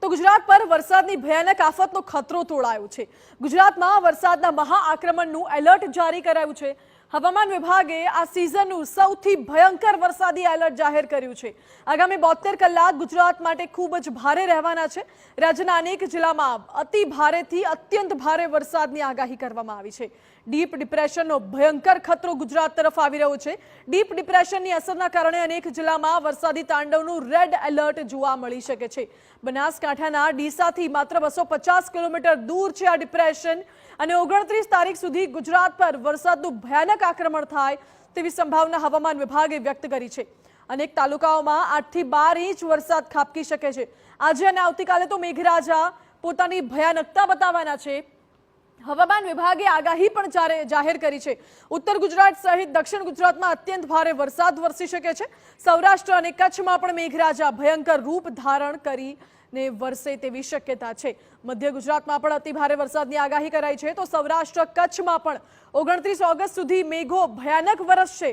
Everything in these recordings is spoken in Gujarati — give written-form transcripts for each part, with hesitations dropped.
તો ગુજરાત પર વરસાદની ભયાનક આફતનો ખતરો તોળાયો છે। ગુજરાતમાં વરસાદના મહાઆક્રમણનું એલર્ટ જારી કરાયું છે। હવામાન વિભાગે આ સિઝનનું સૌથી ભયંકર વરસાદી એલર્ટ જાહેર કર્યું છે। આગામી 72 કલાક ગુજરાત માટે ખૂબ જ ભારે રહેવાના છે। રાજ્યના અનેક જિલ્લામાં અતિ ભારેથી અત્યંત ભારે વરસાદની આગાહી કરવામાં આવી છે। ડીપ ડિપ્રેશનનો ભયંકર ખતરો ગુજરાત તરફ આવી રહ્યો છે। ડીપ ડિપ્રેશનની અસરના કારણે અનેક જિલ્લામાં વરસાદી તાંડવનું રેડ એલર્ટ જોવા મળી શકે છે। બનાસકાંઠાના ડીસાથી માત્ર 250 કિલોમીટર દૂર છે આ ડિપ્રેશન અને 29 તારીખ સુધી ગુજરાત પર વરસાદનું ભયાનક આક્રમણ થાય તેવી સંભાવના હવામાન વિભાગે વ્યક્ત કરી છે। અનેક તાલુકાઓમાં 8 થી 12 ઇંચ વરસાદ ખાબકી શકે છે। આજે અને આવતીકાલે તો મેઘરાજા પોતાની ભયાનકતા બતાવવાના છે। હવામાન વિભાગે આગાહી પણ જાહેર કરી છે। ઉત્તર ગુજરાત સહિત દક્ષિણ ગુજરાતમાં અત્યંત ભારે વરસાદ વરસી શકે છે। સૌરાષ્ટ્ર અને કચ્છમાં પણ મેઘરાજા ભયંકર રૂપ ધારણ કરીને વરસે તેવી શક્યતા છે। મધ્ય ગુજરાતમાં પણ અતિ ભારે વરસાદની આગાહી કરાઈ છે તો સૌરાષ્ટ્ર કચ્છમાં પણ 29 ઓગસ્ટ સુધી મેઘો ભયાનક વરસશે।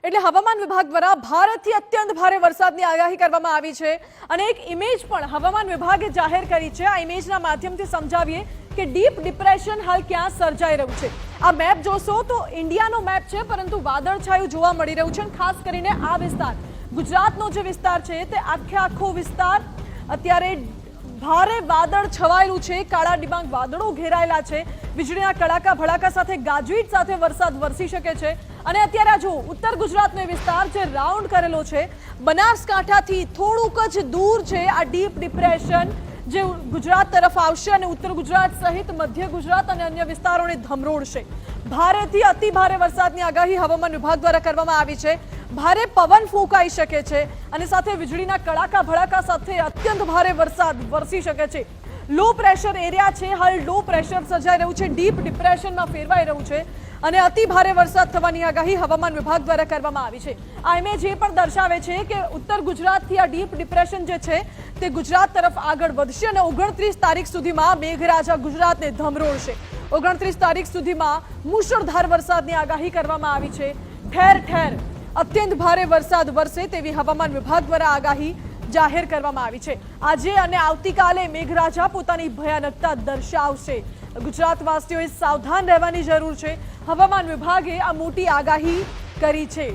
એટલે હવામાન વિભાગ દ્વારા ભારેથી અત્યંત ભારે વરસાદની આગાહી કરવામાં આવી છે અને એક ઇમેજ પણ હવામાન વિભાગે જાહેર કરી છે। આ ઇમેજના માધ્યમથી સમજાવીએ કે ડીપ ડિપ્રેશન હાલ ક્યાં સર્જાઈ રહ્યું છે। આ મેપ જોશો તો ઇન્ડિયાનો મેપ છે પરંતુ વાદળછાયું જોવા મળી રહ્યું છે। ખાસ કરીને આ વિસ્તાર ગુજરાતનો જે વિસ્તાર છે તે આખો વિસ્તાર અત્યારે ભારે વાદળ છવાયેલું છે। કાળા ડિબાંગ વાદળો ઘેરાયેલા છે। વીજળીના કડાકા ભડાકા સાથે ગાજવીજ સાથે વરસાદ વરસી શકે છે અને અત્યારે જો ઉત્તર ગુજરાતનો વિસ્તાર જે રાઉન્ડ કરેલો છે બનાસકાંઠાથી થોડુંક જ દૂર છે આ ડીપ ડિપ્રેશન જે ગુજરાત તરફ આવશે અને ઉત્તર ગુજરાત સહિત મધ્ય ગુજરાત અને અન્ય વિસ્તારોને ધમરોળશે। ભારેથી અતિ ભારે વરસાદની આગાહી હવામાન વિભાગ દ્વારા કરવામાં આવી છે। ભારે પવન ફૂંકાઈ શકે છે અને સાથે વીજળીના કડાકા ભડાકા સાથે અત્યંત ભારે વરસાદ વરસી શકે છે। લો પ્રેશર એરિયા છે હાલ લો પ્રેશર સર્જાઈ રહ્યું છે, ડીપ ડિપ્રેશનમાં ફેરવાઈ રહ્યું છે અને અતિ ભારે વરસાદ થવાની આગાહી હવામાન વિભાગ દ્વારા કરવામાં આવી છે। આ ઇમેજ એ પણ દર્શાવે છે કે ઉત્તર ગુજરાતથી આ ડીપ ડિપ્રેશન જે છે તે ગુજરાત તરફ આગળ વધશે અને 29 તારીખ સુધીમાં મેઘરાજા ગુજરાતને ધમરોળશે। 29 તારીખ સુધીમાં મુશળધાર વરસાદની આગાહી કરવામાં આવી છે। ઠેર ઠેર અત્યંત ભારે વરસાદ વરસે તેવી હવામાન વિભાગ દ્વારા આગાહી જાહેર કરવામાં આવી છે। આજે અને આવતીકાલે મેઘરાજા પોતાની ભયાનકતા દર્શાવશે। ગુજરાતવાસીઓએ સાવધાન રહેવાની જરૂર છે। હવામાન વિભાગે આ મોટી આગાહી કરી છે।